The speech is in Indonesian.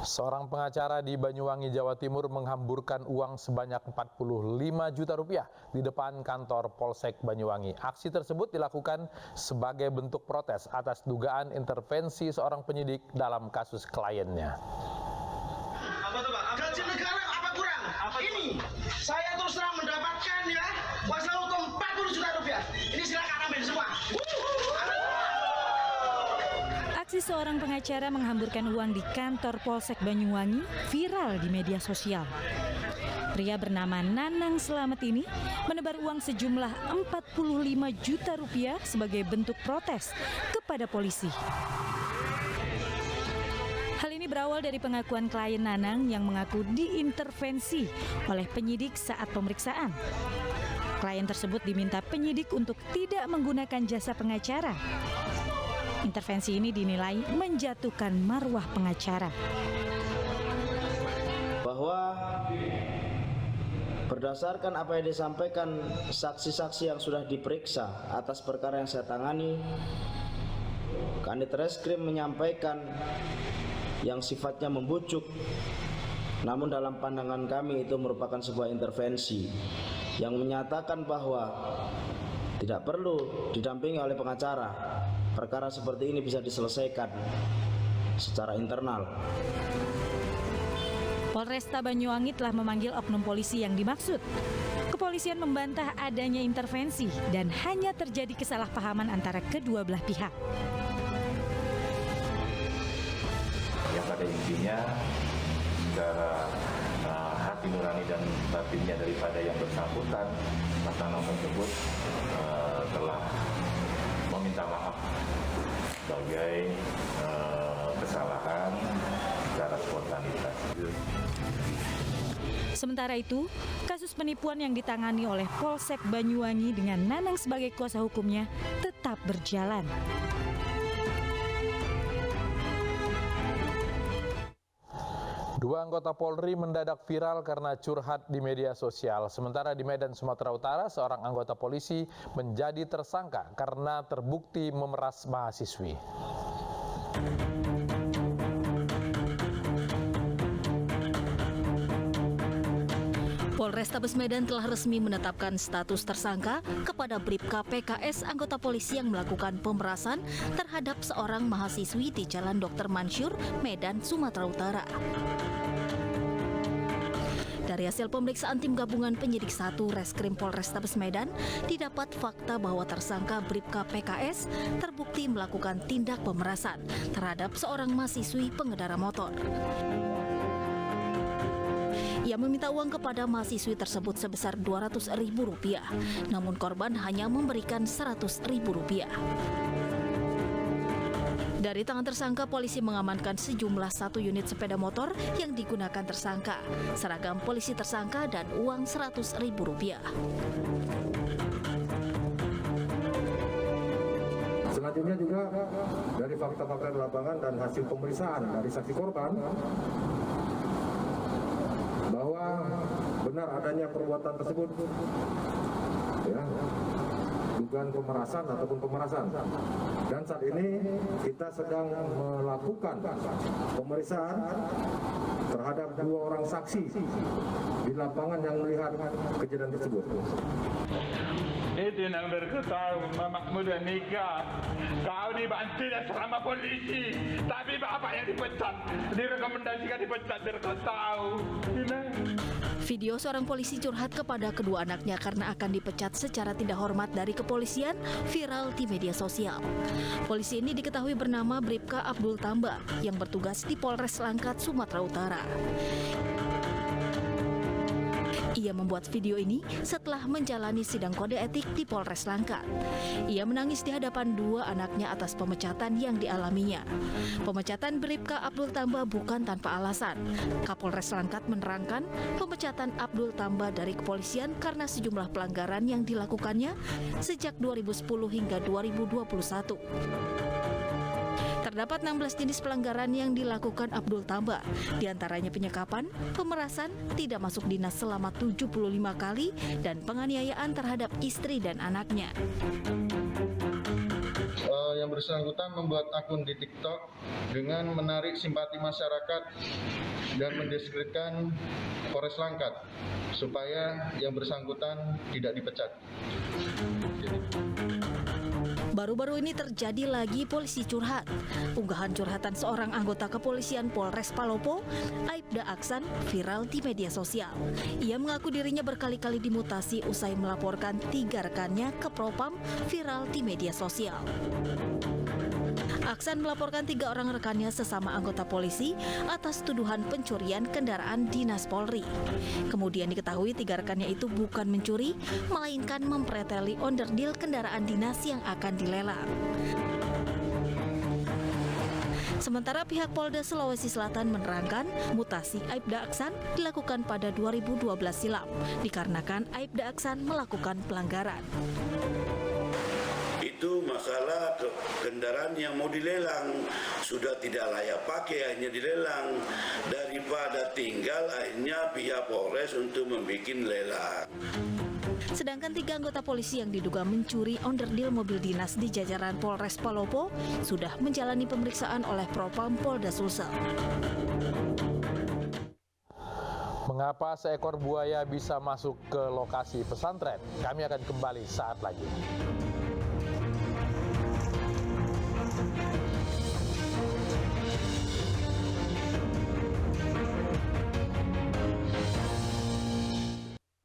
Seorang pengacara di Banyuwangi, Jawa Timur menghamburkan uang sebanyak 45 juta rupiah di depan kantor Polsek Banyuwangi. Aksi tersebut dilakukan sebagai bentuk protes atas dugaan intervensi seorang penyidik dalam kasus kliennya. Apa tuh, Pak? Gaji negara apa kurang? Ini saya terus terang mendapatkan ya kuasa hukum 40 juta rupiah. Ini silakan ambil semua. Aksi seorang pengacara menghamburkan uang di kantor Polsek Banyuwangi viral di media sosial. Pria bernama Nanang Slamet ini menebar uang sejumlah 45 juta rupiah sebagai bentuk protes kepada polisi. Hal ini berawal dari pengakuan klien Nanang yang mengaku diintervensi oleh penyidik saat pemeriksaan. Klien tersebut diminta penyidik untuk tidak menggunakan jasa pengacara. Intervensi ini dinilai menjatuhkan marwah pengacara. Bahwa berdasarkan apa yang disampaikan saksi-saksi yang sudah diperiksa atas perkara yang saya tangani, Kanit Reskrim menyampaikan yang sifatnya membujuk, namun dalam pandangan kami itu merupakan sebuah intervensi yang menyatakan bahwa tidak perlu didampingi oleh pengacara. Perkara seperti ini bisa diselesaikan secara internal. Polresta Banyuwangi telah memanggil oknum polisi yang dimaksud. Kepolisian membantah adanya intervensi dan hanya terjadi kesalahpahaman antara kedua belah pihak. Yang pada intinya secara hati nurani dan batinnya daripada yang bersangkutan, Mas Nanang tersebut telah meminta maaf sebagai kesalahan secara spontanitas. Sementara itu, kasus penipuan yang ditangani oleh Polsek Banyuwangi dengan Nanang sebagai kuasa hukumnya tetap berjalan. Dua anggota Polri mendadak viral karena curhat di media sosial. Sementara di Medan, Sumatera Utara, seorang anggota polisi menjadi tersangka karena terbukti memeras mahasiswi. Polrestabes Medan telah resmi menetapkan status tersangka kepada Bribka PKS anggota polisi yang melakukan pemerasan terhadap seorang mahasiswi di Jalan Dr. Mansur, Medan, Sumatera Utara. Dari hasil pemeriksaan tim gabungan penyidik 1 Reskrim Polrestabes Medan, didapat fakta bahwa tersangka Bribka PKS terbukti melakukan tindak pemerasan terhadap seorang mahasiswi pengendara motor. Ia meminta uang kepada mahasiswi tersebut sebesar Rp200.000, namun korban hanya memberikan Rp100.000. Dari tangan tersangka, polisi mengamankan sejumlah 1 unit sepeda motor yang digunakan tersangka, seragam polisi tersangka, dan uang Rp100.000. Selanjutnya juga dari fakta-fakta di lapangan dan hasil pemeriksaan dari saksi korban, bahwa benar adanya perbuatan tersebut, ya, dugaan pemerasan ataupun pemerasan. Dan saat ini kita sedang melakukan pemeriksaan terhadap 2 orang saksi di lapangan yang melihat kejadian tersebut. Itu yang berketahui Mamak Muda nikah. Kau dibantu sama polisi, tapi bapak yang dipecat, direkomendasikan dipecat, biar kau tahu. Video seorang polisi curhat kepada kedua anaknya karena akan dipecat secara tidak hormat dari kepolisian viral di media sosial. Polisi ini diketahui bernama Bribka Abdul Tamba yang bertugas di Polres Langkat, Sumatera Utara. Ia membuat video ini setelah menjalani sidang kode etik di Polres Langkat. Ia menangis di hadapan 2 anaknya atas pemecatan yang dialaminya. Pemecatan Bribka Abdul Tamba bukan tanpa alasan. Kapolres Langkat menerangkan pemecatan Abdul Tamba dari kepolisian karena sejumlah pelanggaran yang dilakukannya sejak 2010 hingga 2021. Terdapat 16 jenis pelanggaran yang dilakukan Abdul Tamba, diantaranya penyekapan, pemerasan, tidak masuk dinas selama 75 kali, dan penganiayaan terhadap istri dan anaknya. yang bersangkutan membuat akun di TikTok dengan menarik simpati masyarakat dan mendiskreditkan Polres Langkat supaya yang bersangkutan tidak dipecat. Baru-baru ini terjadi lagi polisi curhat. Unggahan curhatan seorang anggota kepolisian Polres Palopo, Aibda Aksan, viral di media sosial. Ia mengaku dirinya berkali-kali dimutasi usai melaporkan 3 rekannya ke Propam, viral di media sosial. Aksan melaporkan 3 orang rekannya sesama anggota polisi atas tuduhan pencurian kendaraan dinas Polri. Kemudian diketahui 3 rekannya itu bukan mencuri, melainkan mempreteli onderdil kendaraan dinas yang akan dilelang. Sementara pihak Polda Sulawesi Selatan menerangkan mutasi Aibda Aksan dilakukan pada 2012 silam, dikarenakan Aibda Aksan melakukan pelanggaran. Itu masalah kendaraan yang mau dilelang sudah tidak layak pakai, akhirnya dilelang, daripada tinggal akhirnya pihak Polres untuk membuat lelang. Sedangkan 3 anggota polisi yang diduga mencuri onderdil mobil dinas di jajaran Polres Palopo sudah menjalani pemeriksaan oleh Propam Polda Sulsel. Mengapa seekor buaya bisa masuk ke lokasi pesantren? Kami akan kembali saat lagi.